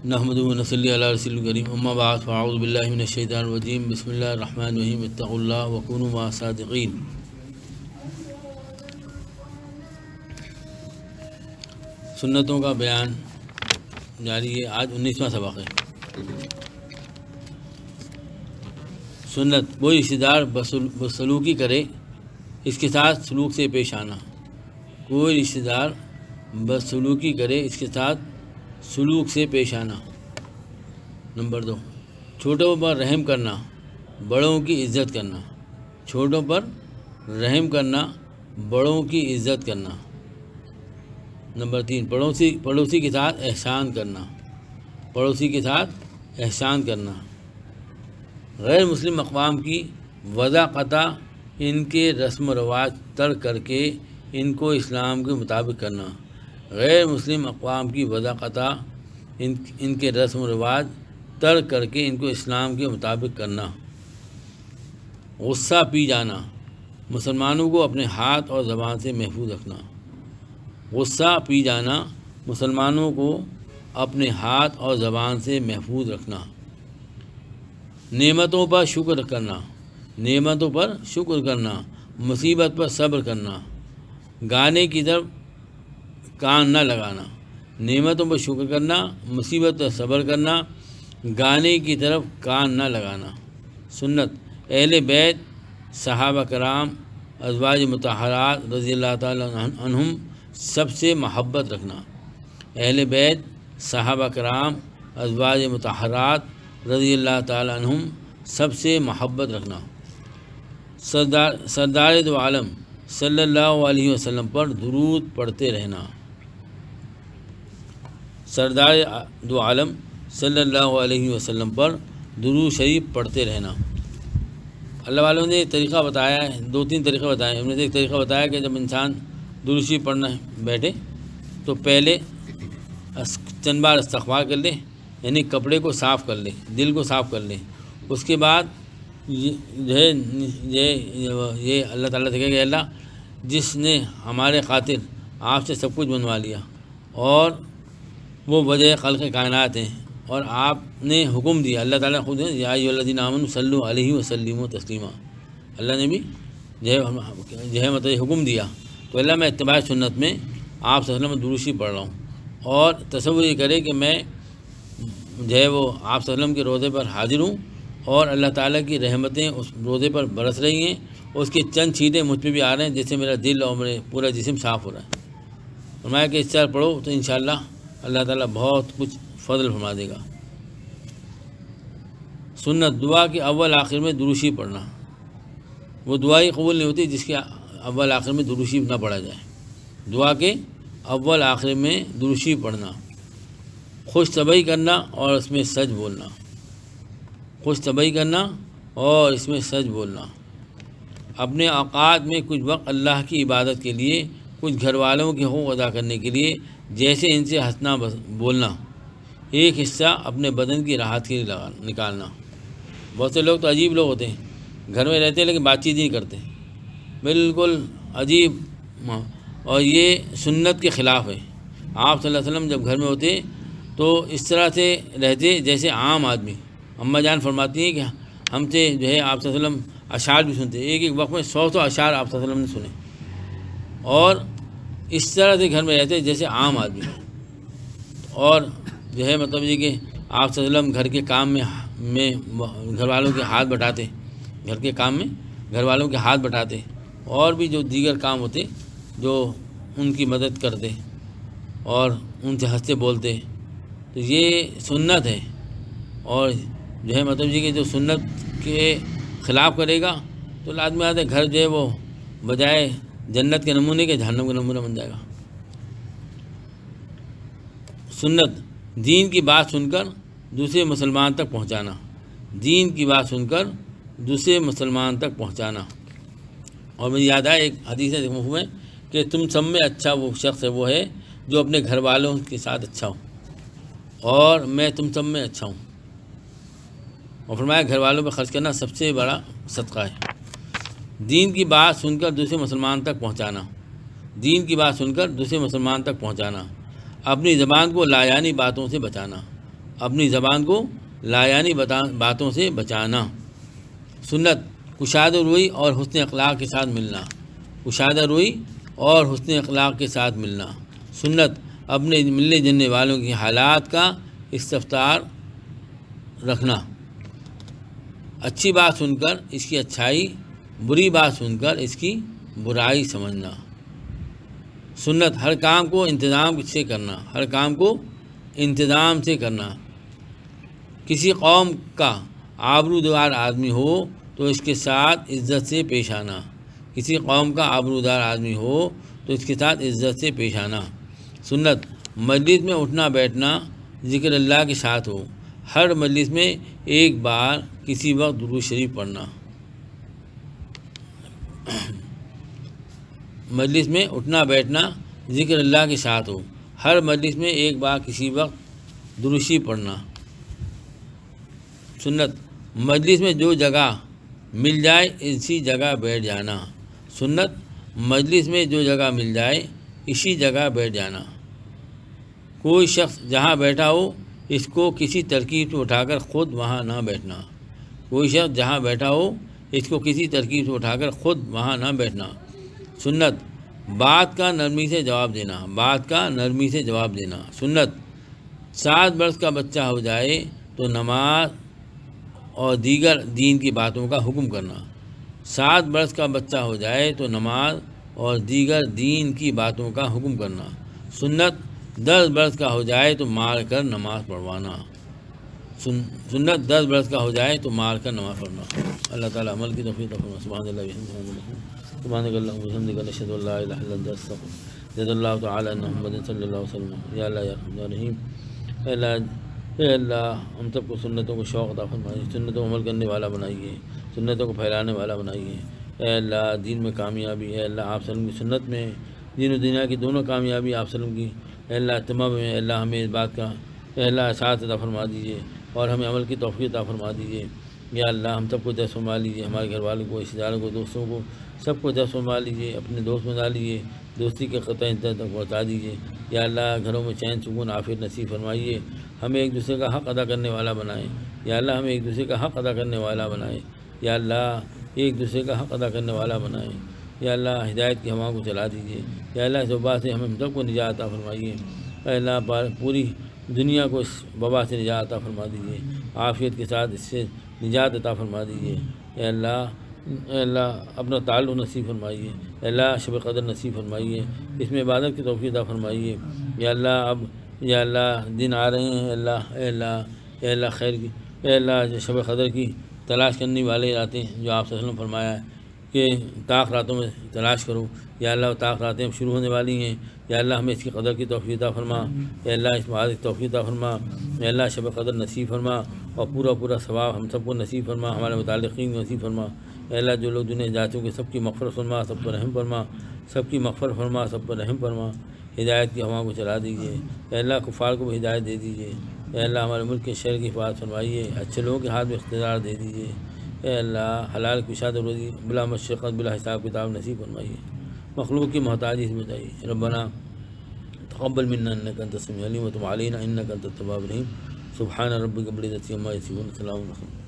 نحمد و نصلی علی رسول کریم اما بعد فاعوذ باللہ من الشیطان الرجیم بسم اللہ الرحمن الرحیم اتقوا اللہ وکونوا مع الصادقین۔ سنتوں کا بیان جاری ہے۔ آج 19واں سبق ہے۔ سنت، کوئی رشتہ دار بدسلوکی کرے اس کے ساتھ سلوک سے پیش آنا۔ کوئی رشتہ دار بدسلوکی کرے اس کے ساتھ سلوک سے پیش آنا۔ نمبر 2، چھوٹوں پر رحم کرنا، بڑوں کی عزت کرنا۔ چھوٹوں پر رحم کرنا، بڑوں کی عزت کرنا۔ نمبر 3، پڑوسی کے ساتھ احسان کرنا۔ پڑوسی کے ساتھ احسان کرنا۔ غیر مسلم اقوام کی وضاقتہ ان کے رسم و رواج ترک کر کے ان کو اسلام کے مطابق کرنا۔ غیر مسلم اقوام کی وضاقتہ ان کے رسم و رواج ترک کر کے ان کو اسلام کے مطابق کرنا۔ غصہ پی جانا، مسلمانوں کو اپنے ہاتھ اور زبان سے محفوظ رکھنا۔ غصہ پی جانا، مسلمانوں کو اپنے ہاتھ اور زبان سے محفوظ رکھنا۔ نعمتوں پر شکر کرنا، نعمتوں پر شکر کرنا، مصیبت پر صبر کرنا۔ گانے کی طرف کان نہ لگانا۔ نعمتوں پر شکر کرنا، مصیبت پر صبر کرنا، گانے کی طرف کان نہ لگانا۔ سنت، اہل بیت، صحابہ کرام، ازواج مطہرات رضی اللہ تعالیٰ عنہم سب سے محبت رکھنا۔ اہل بیت، صحابہ کرام، ازواج مطہرات رضی اللہ تعالیٰ عنہم سب سے محبت رکھنا۔ سردار دو عالم صلی اللہ علیہ وسلم پر درود پڑھتے رہنا۔ سردار دو عالم صلی اللہ علیہ وسلم پر درود شریف پڑھتے رہنا۔ اللہ والوں نے طریقہ بتایا ہے، 2-3 طریقے بتائے۔ ہم نے ایک طریقہ بتایا کہ جب انسان درود شریف پڑھنا بیٹھے تو پہلے چند بار استغفار کر لے، یعنی کپڑے کو صاف کر لے، دل کو صاف کر لے۔ اس کے بعد یہ اللہ تعالیٰ سے کہے کہ اللہ، جس نے ہمارے خاطر آپ سے سب کچھ بنوا لیا اور وہ وجہ خلق کائنات ہیں، اور آپ نے حکم دیا، اللہ تعالیٰ خود یا ایھا الذین آمنوا صلوا علیہ وسلموا تسلیما، اللہ نے بھی مطلب حکم دیا، تو اللہ میں اتباع سنت میں آپ صلی اللہ علیہ وسلم درود شریف پڑھ رہا ہوں۔ اور تصور یہ کرے کہ میں آپ صلی اللہ علیہ وسلم کے روضے پر حاضر ہوں اور اللہ تعالیٰ کی رحمتیں اس روضے پر برس رہی ہیں، اس کے چند چھینٹے مجھ پہ بھی آ رہے ہیں، جس سے میرا دل اور میرے پورا جسم صاف ہو رہا ہے۔ فرمایا کہ اس طرح پڑھو تو انشاءاللہ اللہ تعالیٰ بہت کچھ فضل فرما دے گا۔ سنت، دعا کے اول آخر میں درود شریف پڑھنا۔ وہ دعا ہی قبول نہیں ہوتی جس کے اول آخر میں درود شریف نہ پڑھا جائے۔ دعا کے اول آخر میں درود شریف پڑھنا۔ خوش طبعی کرنا اور اس میں سچ بولنا۔ خوش طبعی کرنا اور اس میں سچ بولنا۔ اپنے اوقات میں کچھ وقت اللہ کی عبادت کے لیے، کچھ گھر والوں کے حقوق ادا کرنے کے لیے، جیسے ان سے ہنسنا بولنا۔ ایک حصہ اپنے بدن کی راحت کے لیے نکالنا۔ بہت سے لوگ تو عجیب لوگ ہوتے ہیں، گھر میں رہتے ہیں لیکن بات چیت نہیں کرتے، بالکل عجیب، اور یہ سنت کے خلاف ہے۔ آپ صلی اللہ علیہ وسلم جب گھر میں ہوتے تو اس طرح سے رہتے جیسے عام آدمی۔ اماں جان فرماتی ہیں کہ ہم سے آپ صلی اللہ علیہ وسلم اشعار بھی سنتے، ایک وقت میں 100 اشعار آپ صلی اللہ علیہ وسلم نے سنے، اور اس طرح سے گھر میں رہتے جیسے عام آدمی۔ اور مطلب یہ کہ آپ صلی اللہ علیہ وسلم گھر کے کام میں گھر والوں کے ہاتھ بٹاتے، گھر کے کام میں گھر والوں کے ہاتھ بٹاتے، اور بھی جو دیگر کام ہوتے جو ان کی مدد کرتے اور ان سے ہنستے بولتے، تو یہ سنت ہے۔ اور مطلب یہ کہ جو سنت کے خلاف کرے گا تو لازمی آتا ہے گھر وہ بجائے جنت کے نمونے کے جہنم کا نمونہ بن جائے گا۔ سنت، دین کی بات سن کر دوسرے مسلمان تک پہنچانا۔ دین کی بات سن کر دوسرے مسلمان تک پہنچانا۔ اور مجھے یاد آیا ایک حدیث مفہوم ہے کہ تم سب میں اچھا وہ شخص ہے، وہ ہے جو اپنے گھر والوں کے ساتھ اچھا ہو، اور میں تم سب میں اچھا ہوں۔ اور فرمایا گھر والوں پہ خرچ کرنا سب سے بڑا صدقہ ہے۔ دین کی بات سن کر دوسرے مسلمان تک پہنچانا۔ دین کی بات سن کر دوسرے مسلمان تک پہنچانا۔ اپنی زبان کو لایعنی باتوں سے بچانا۔ اپنی زبان کو لایانی باتوں سے بچانا۔ سنت کشادہ روئی اور حسن اخلاق کے ساتھ ملنا، کشادہ روئی اور حسن اخلاق کے ساتھ ملنا۔ سنت اپنے ملنے جلنے والوں کی حالات کا استفسار رکھنا، اچھی بات سن کر اس کی اچھائی، بری بات سن کر اس کی برائی سمجھنا۔ سنت ہر کام کو انتظام سے کرنا، ہر کام کو انتظام سے کرنا۔ کسی قوم کا آبرودار آدمی ہو تو اس کے ساتھ عزت سے پیش آنا، کسی قوم کا آبرودار آدمی ہو تو اس کے ساتھ عزت سے پیش آنا۔ سنت مجلس میں اٹھنا بیٹھنا ذکر اللہ کے ساتھ ہو، ہر مجلس میں ایک بار کسی وقت درود شریف پڑھنا۔ مجلس میں اٹھنا بیٹھنا ذکر اللہ کے ساتھ ہو، ہر مجلس میں ایک بار کسی وقت درود شریف پڑھنا۔ سنت مجلس میں جو جگہ مل جائے اسی جگہ بیٹھ جانا، سنت مجلس میں جو جگہ مل جائے اسی جگہ بیٹھ جانا۔ کوئی شخص جہاں بیٹھا ہو اس کو کسی ترکیب سے اٹھا کر خود وہاں نہ بیٹھنا، کوئی شخص جہاں بیٹھا ہو اس کو کسی ترکیب سے اٹھا کر خود وہاں نہ بیٹھنا۔ سنت بات کا نرمی سے جواب دینا، بات کا نرمی سے جواب دینا۔ سنت 7 برس کا بچہ ہو جائے تو نماز اور دیگر دین کی باتوں کا حکم کرنا، 7 برس کا بچہ ہو جائے تو نماز اور دیگر دین کی باتوں کا حکم کرنا۔ سنت 10 برس کا ہو جائے تو مار کر نماز پڑھوانا، سنت 10 برس کا ہو جائے تو مار کر نماز پڑھنا۔ اللہ تعالیٰ عمل کی توفیق عطا فرمائے۔ سبحان اللہ سبحانک اللہم وبحمدک نشہد ان لا الہ الا انت نستغفرک۔ جزا اللہ تعالیٰ ان محمد صلی اللہ علیہ وسلم۔ یا اللہ یا رحمن یا رحیم، اے اللہ ہم سب کو سنتوں کو شوق عطا فرمائیے، سنتوں کو عمل کرنے والا بنائیے، سنتوں کو پھیلانے والا بنائیے۔ اے اللہ دین میں کامیابی، اے اللہ آپ وسلم کی سنت میں دین و دنیا کی دونوں کامیابی آپ وسلم کی اے اللہ اتمام میں، اے اللہ ہمیں اس بات کا اے اللہ احساس عطا فرما دیجیے اور ہمیں عمل کی توفیق عطا فرما دیجیے۔ یا اللہ ہم سب کو دست فرما لیجیے، ہمارے گھر والوں کو، رشتہ داروں کو، دوستوں کو، سب کو دست فرما لیجیے، اپنے دوست بنا لیجیے، دوستی کے قطع انتہا تک پہنچا دیجیے۔ یا اللہ گھروں میں چین سکون عافیت نصیب فرمائیے، ہمیں ایک دوسرے کا حق ادا کرنے والا بنائیں۔ یا اللہ ہمیں ایک دوسرے کا حق ادا کرنے والا بنائیں۔ یا اللہ ایک دوسرے کا حق ادا کرنے والا بنائیں۔ یا اللہ ہدایت کی ہوا کو چلا دیجیے۔ یا اللہ اس وبا سے ہم سب کو نجات عطا فرمائیے۔ اے اللہ پوری دنیا کو اس وبا سے نجات عطا فرما دیجیے، عافیت کے ساتھ اس سے نجات عطا فرما دیجیے۔ اے اللہ اپنا تعلق نصیب فرمائیے، اے اللہ شب قدر نصیب فرمائیے، اس میں عبادت کی توفیق عطا فرمائیے۔ یا اللہ اب یا اللہ دن آ رہے ہیں، اے اللہ خیر کی اے اللہ شب قدر کی تلاش کرنے والے راتیں جو آپ صلی اللہ علیہ وسلم فرمایا ہے کہ طاق راتوں میں تلاش کرو۔ یا اللہ طاق راتیں اب شروع ہونے والی ہیں، یا اللہ ہمیں اس کی قدر کی توفیق عطا فرما، اے اللہ اس بات کی توفیق عطا فرما، اے اللہ شب قدر نصیب فرما اور پورا ثواب ہم سب کو نصیب فرما، ہمارے متعلقین کو نصیب فرما۔ اے اللہ جو لوگ دنیا جا چکے سب کی مغفرت فرما، سب پر رحم فرما، سب کی مغفرت فرما، سب پر رحم فرما، ہدایت کی ہوا کو چلا دیجیے۔ اے اللہ کفار کو بھی ہدایت دے دیجیے۔ اے اللہ ہمارے ملک کے شہر کی حفاظت فرمائیے، اچھے لوگوں کے ہاتھ میں اقتدار دے دیجیے۔ اے اللہ حلال کشاد روزی بلا مشقت بلا حساب کتاب نصیب فرمائیے، مخلوق کی محتاجی سے بچائیے۔ ربنا تقبل منا انک انت السمیع العلیم وتب علینا انک انت التواب الرحیم۔ سبحان ربک رب العزۃ عما یصفون، سلام علیکم۔